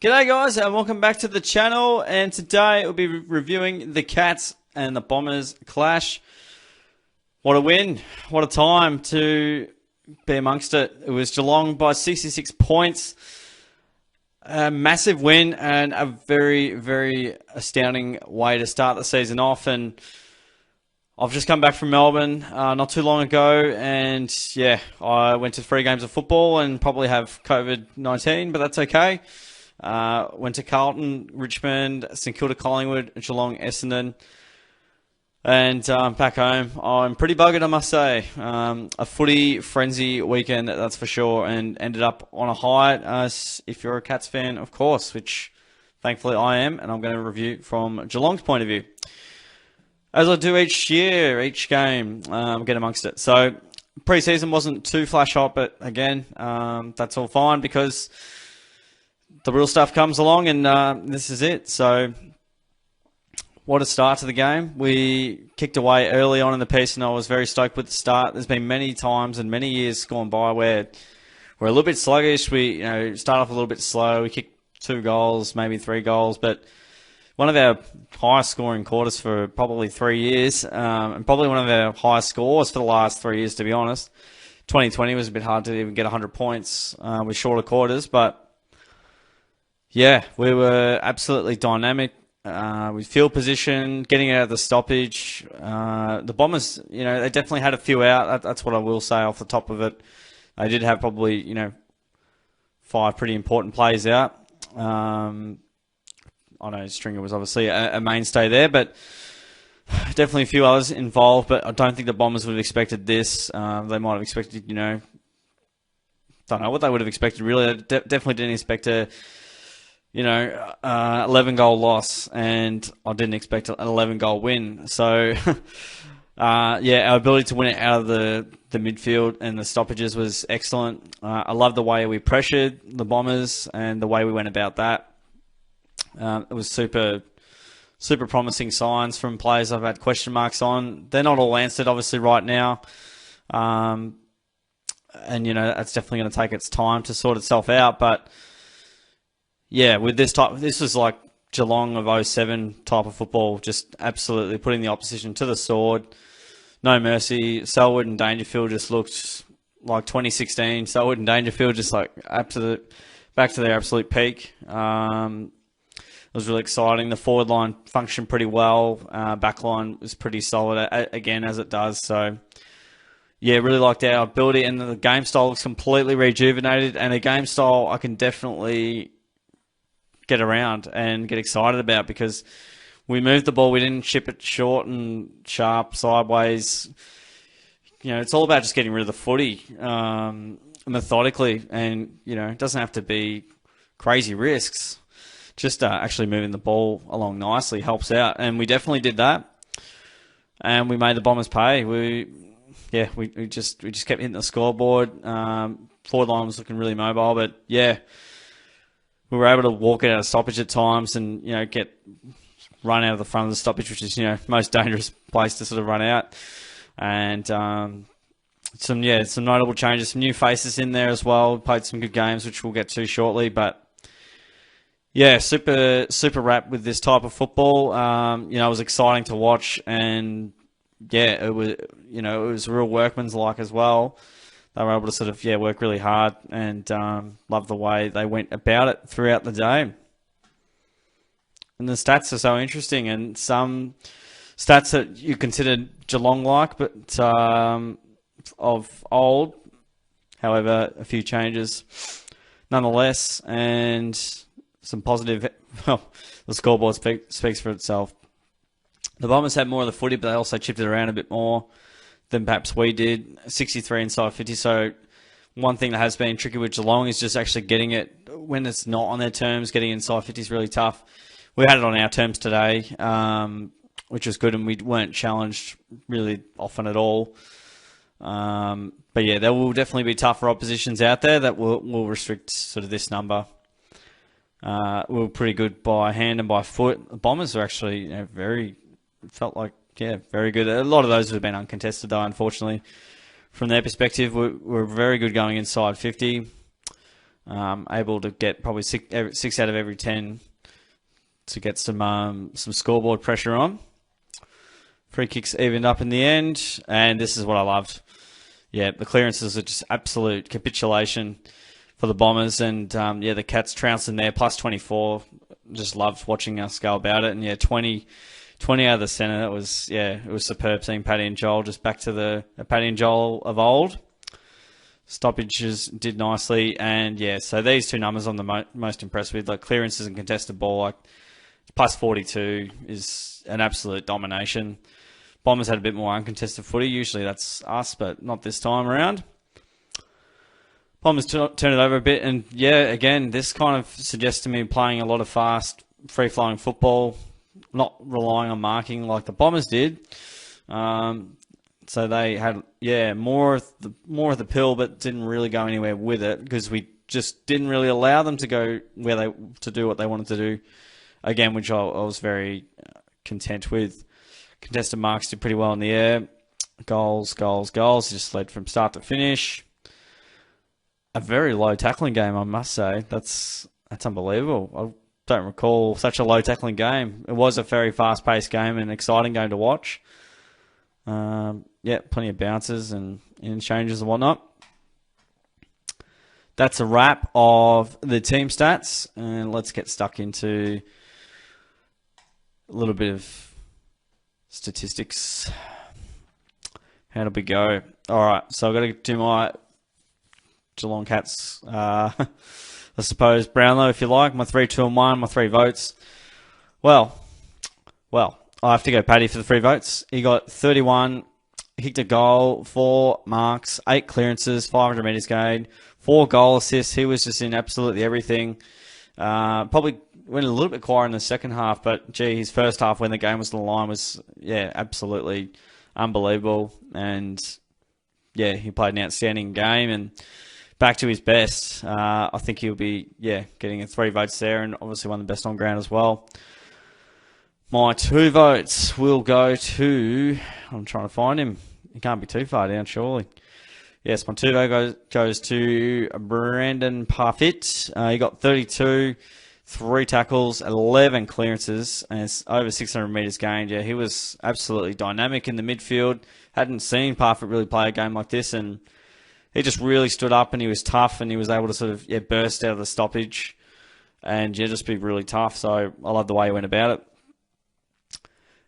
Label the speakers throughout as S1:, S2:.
S1: G'day guys and welcome back to the channel, and today we'll be reviewing the Cats and the Bombers clash. What a win, what a time to be amongst it. It was Geelong by 66 points. A massive win and a very, very astounding way to start the season off. And I've just come back from Melbourne not too long ago, and yeah, I went to 3 games of football and probably have COVID-19, but that's okay. Went to Carlton, Richmond, St Kilda, Collingwood, Geelong, Essendon, and back home. I'm pretty buggered, I must say. A footy frenzy weekend, that's for sure, and ended up on a high, if you're a Cats fan, of course, which thankfully I am, and I'm going to review from Geelong's point of view. As I do each year, each game, get amongst it. So, pre-season wasn't too flash hot, but again, that's all fine because the real stuff comes along, and this is it. So, what a start to the game. We kicked away early on in the piece, and I was very stoked with the start. There's been many times and many years gone by where we're a little bit sluggish. We start off a little bit slow. We kick 2 goals, maybe 3 goals, but one of our highest scoring quarters for probably 3 years, and probably one of our highest scores for the last 3 years, to be honest. 2020 was a bit hard to even get 100 points with shorter quarters, but yeah, we were absolutely dynamic. With field position, getting out of the stoppage. The Bombers, they definitely had a few out. That's what I will say off the top of it. They did have probably, 5 pretty important plays out. I know Stringer was obviously a mainstay there, but definitely a few others involved. But I don't think the Bombers would have expected this. They might have expected, don't know what they would have expected really. They definitely didn't expect a 11-goal loss, and I didn't expect an 11-goal win. So, our ability to win it out of the midfield and the stoppages was excellent. I love the way we pressured the Bombers and the way we went about that. It was super, super promising signs from players I've had question marks on. They're not all answered, obviously, right now. And, that's definitely going to take its time to sort itself out, but yeah, with this was like Geelong of 07 type of football, just absolutely putting the opposition to the sword. No mercy. Selwood and Dangerfield just looked like 2016. Selwood and Dangerfield just like back to their absolute peak. It was really exciting. The forward line functioned pretty well. Back line was pretty solid again, as it does. So, yeah, really liked our ability, and the game style looks completely rejuvenated, and a game style I can definitely get around and get excited about because we moved the ball. We didn't chip it short and sharp sideways. It's all about just getting rid of the footy methodically, and it doesn't have to be crazy risks. Just actually moving the ball along nicely helps out, and we definitely did that, and we made the Bombers pay. We just kept hitting the scoreboard. Forward line was looking really mobile, but yeah, we were able to walk out of stoppage at times and, get run out of the front of the stoppage, which is, most dangerous place to sort of run out. And some notable changes, some new faces in there as well. Played some good games, which we'll get to shortly. But yeah, super, super wrapped with this type of football. It was exciting to watch, and yeah, it was real workman's-like as well. They were able to sort of, work really hard, and love the way they went about it throughout the day. And the stats are so interesting, and some stats that you consider Geelong-like, but of old. However, a few changes nonetheless, and some positive. Well, the scoreboard speaks for itself. The Bombers had more of the footy, but they also chipped it around a bit more than perhaps we did. 63 inside 50. So one thing that has been tricky with Geelong is just actually getting it when it's not on their terms. Getting inside 50 is really tough. We had it on our terms today, which was good, and we weren't challenged really often at all. But yeah, there will definitely be tougher oppositions out there that will restrict sort of this number. We were pretty good by hand and by foot. The Bombers were actually felt like, very good. A lot of those have been uncontested, though, unfortunately. From their perspective, we're very good going inside 50. Able to get probably 6 out of every 10 to get some scoreboard pressure on. Free kicks evened up in the end, and this is what I loved. Yeah, the clearances are just absolute capitulation for the Bombers, and the Cats trouncing there, plus 24. Just loved watching us go about it, and 20 out of the centre. It was superb seeing Paddy and Joel just back to the Paddy and Joel of old. Stoppages did nicely, and so these two numbers I'm the most impressed with, like clearances and contested ball, like plus 42 is an absolute domination. Bombers had a bit more uncontested footy. Usually that's us, but not this time around. Bombers turn it over a bit, and again, this kind of suggests to me playing a lot of fast, free-flowing football, not relying on marking like the Bombers did. So they had more of the pill, but didn't really go anywhere with it because we just didn't really allow them to go to do what they wanted to do. Again, which I was very content with. Contested marks did pretty well in the air. Goals. Just led from start to finish. A very low tackling game, I must say. That's unbelievable. I don't recall such a low tackling game. It was a very fast-paced game and exciting game to watch. Plenty of bounces and changes and whatnot. That's a wrap of the team stats, and let's get stuck into a little bit of statistics. How did we go? All right, so I've got to do my Geelong Cats, I suppose, Brownlow, if you like, my 3, 2 and 1, my 3 votes. Well, I have to go Paddy for the 3 votes. He got 31, kicked a goal, 4 marks, 8 clearances, 500 metres gained, 4 goal assists. He was just in absolutely everything. Probably went a little bit quiet in the second half, but his first half when the game was on the line was, absolutely unbelievable. And, he played an outstanding game and back to his best. I think he'll be, getting 3 votes there and obviously one of the best on ground as well. My 2 votes will go to... I'm trying to find him. He can't be too far down, surely. Yes, my 2 vote goes to Brandon Parfitt. He got 32, 3 tackles, 11 clearances, and it's over 600 metres gained. Yeah, he was absolutely dynamic in the midfield. Hadn't seen Parfitt really play a game like this, and he just really stood up and he was tough and he was able to sort of burst out of the stoppage and just be really tough. So I love the way he went about it.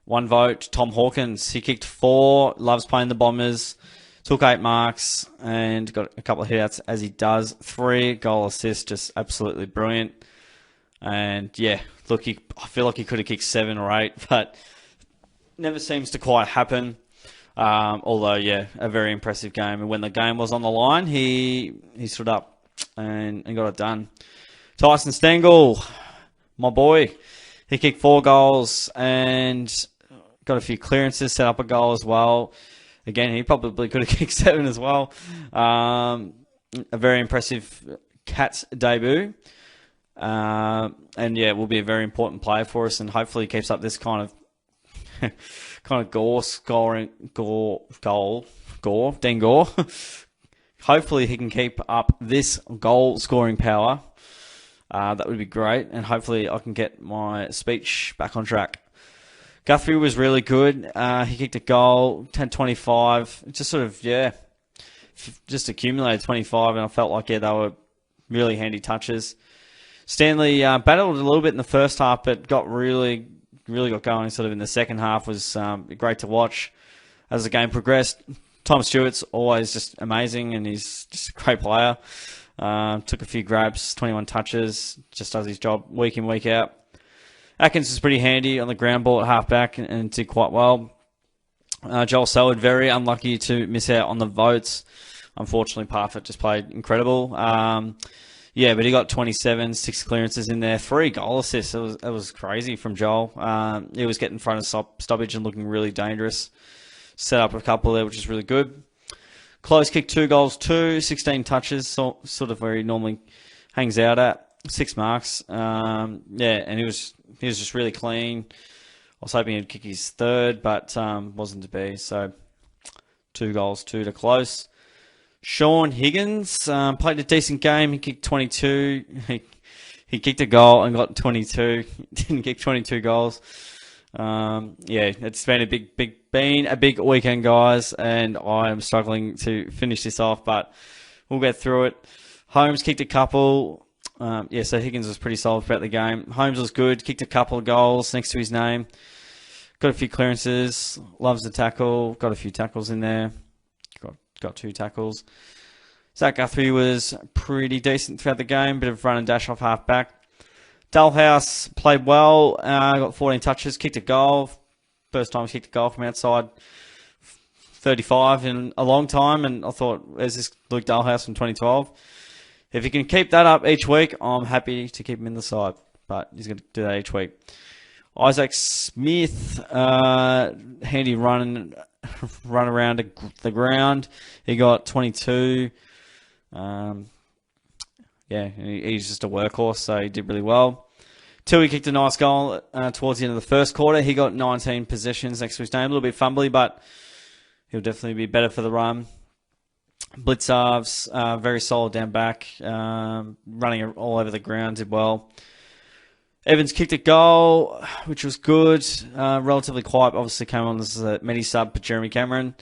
S1: 1 vote, Tom Hawkins. He kicked 4, loves playing the Bombers, took 8 marks and got a couple of hitouts as he does. 3 goal assists, just absolutely brilliant. And look, I feel like he could have kicked 7 or 8, but never seems to quite happen. Although, a very impressive game. And when the game was on the line, he stood up and got it done. Tyson Stengel, my boy, he kicked 4 goals and got a few clearances, set up a goal as well. Again, he probably could have kicked 7 as well. A very impressive Cats debut. And will be a very important player for us, and hopefully he keeps up this kind of Gore. Hopefully he can keep up this goal scoring power. That would be great, and hopefully I can get my speech back on track. Guthrie was really good. He kicked a goal, 10-25. Just sort of, just accumulated 25, and I felt like, they were really handy touches. Stanley battled a little bit in the first half, but got really got going sort of in the second half. Was great to watch as the game progressed. Tom Stewart's always just amazing, and he's just a great player. Took a few grabs, 21 touches, just does his job week in, week out. Atkins is pretty handy on the ground ball at halfback and did quite well. Joel Selwood, very unlucky to miss out on the votes. Unfortunately, Parfitt just played incredible. But he got 27, 6 clearances in there, 3 goal assists. It was crazy from Joel. He was getting in front of stoppage and looking really dangerous. Set up a couple there, which is really good. Close kick, 2 goals, 16 touches, sort of where he normally hangs out at. 6 marks. And he was just really clean. I was hoping he'd kick his 3rd, but wasn't to be. So 2 goals, 2 to close. Sean Higgins played a decent game. He kicked 22. He kicked a goal and got 22. Didn't kick 22 goals. Yeah, it's been a big weekend, guys, and I am struggling to finish this off, but we'll get through it. Holmes kicked a couple. Yeah, so Higgins was pretty solid throughout the game. Holmes was good. Kicked a couple of goals next to his name. Got a few clearances. Loves the tackle. Got a few tackles in there. Got 2 tackles. Zach Guthrie was pretty decent throughout the game. Bit of run and dash off half back. Dalhouse played well. Got 14 touches. Kicked a goal. First time he kicked a goal from outside 35 in a long time. And I thought, where's this Luke Dalhouse from 2012? If he can keep that up each week, I'm happy to keep him in the side. But he's going to do that each week. Isaac Smith, handy run around the ground. He got 22. Yeah, he's just a workhorse, so he did really well. Tui kicked a nice goal towards the end of the first quarter. He got 19 possessions next to his name. A little bit fumbly, but he'll definitely be better for the run. Blitzarves, very solid down back, running all over the ground, did well. Evans kicked a goal, which was good. Relatively quiet. Obviously came on as a medi sub for Jeremy Cameron,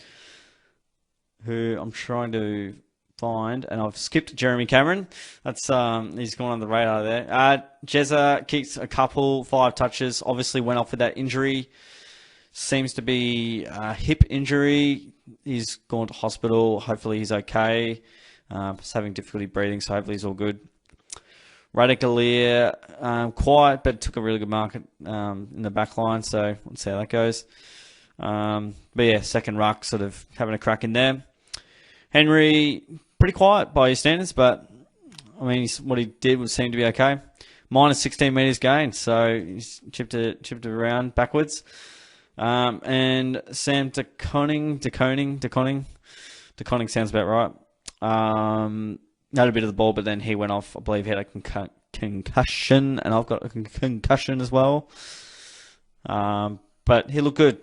S1: who I'm trying to find, and I've skipped Jeremy Cameron. That's he's gone on the radar there. Jezza kicked a couple, 5 touches. Obviously went off with that injury. Seems to be a hip injury. He's gone to hospital. Hopefully he's okay. He's having difficulty breathing, so hopefully he's all good. Radicalier, quiet, but took a really good mark in the back line, so we'll see how that goes. But yeah, second ruck, sort of having a crack in there. Henry, pretty quiet by his standards, but I mean, what he did would seem to be okay. Minus 16 metres gained, so he's chipped it around backwards. And Sam DeConning sounds about right. Had a bit of the ball, but then he went off. I believe he had a concussion, and I've got a concussion as well. But he looked good.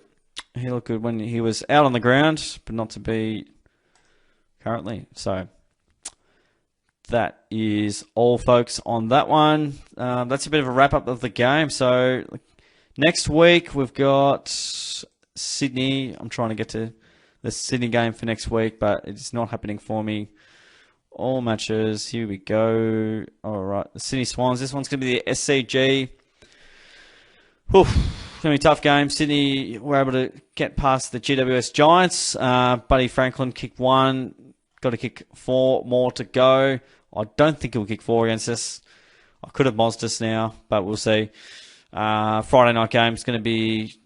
S1: He looked good when he was out on the ground, but not to be currently. So that is all, folks, on that one. That's a bit of a wrap-up of the game. So next week, we've got Sydney. I'm trying to get to the Sydney game for next week, but it's not happening for me. All matches. Here we go. All right. The Sydney Swans. This one's going to be the SCG. Whew. It's going to be a tough game. Sydney were able to get past the GWS Giants. Buddy Franklin kicked 1. Got to kick 4 more to go. I don't think he'll kick 4 against us. I could have mozzed us now, but we'll see. Friday night game is going to be,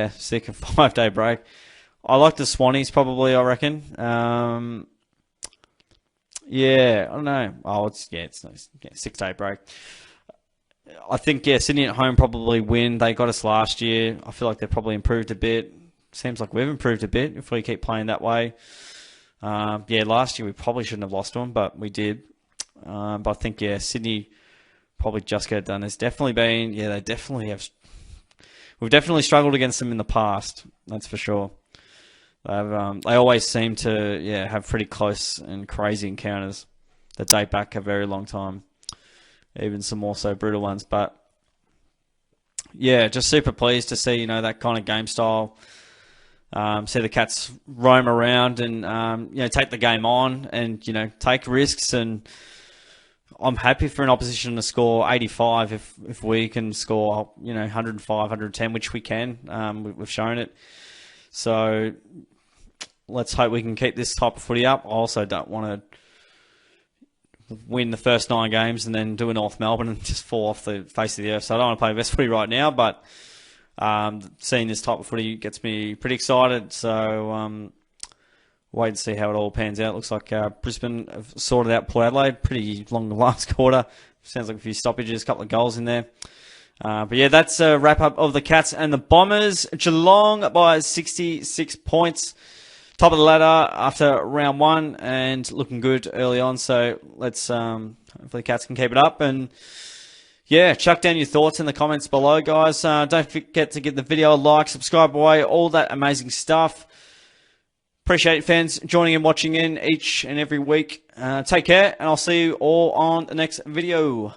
S1: sick, a 5-day break. I like the Swannies probably, I reckon. Yeah, I don't know. Oh, it's nice. 6-day break. I think, Sydney at home probably win. They got us last year. I feel like they've probably improved a bit. Seems like we've improved a bit if we keep playing that way. Last year we probably shouldn't have lost to them, but we did. But I think, Sydney probably just get it done. There's definitely been, they definitely have. We've definitely struggled against them in the past. That's for sure. They always seem to have pretty close and crazy encounters that date back a very long time. Even some more so brutal ones. But just super pleased to see that kind of game style. See the Cats roam around and take the game on and take risks, and I'm happy for an opposition to score 85 if we can score 105, 110, which we can. We've shown it. So let's hope we can keep this type of footy up. I also don't want to win the first 9 games and then do a North Melbourne and just fall off the face of the earth. So I don't want to play best footy right now, but seeing this type of footy gets me pretty excited. So wait and see how it all pans out. Looks like Brisbane have sorted out Port Adelaide. Pretty long the last quarter. Sounds like a few stoppages, a couple of goals in there. That's a wrap-up of the Cats and the Bombers. Geelong by 66 points. Top of the ladder after round 1 and looking good early on. So let's hopefully the Cats can keep it up. And chuck down your thoughts in the comments below, guys. Don't forget to give the video a like, subscribe away, all that amazing stuff. Appreciate fans joining and watching in each and every week. Take care, and I'll see you all on the next video.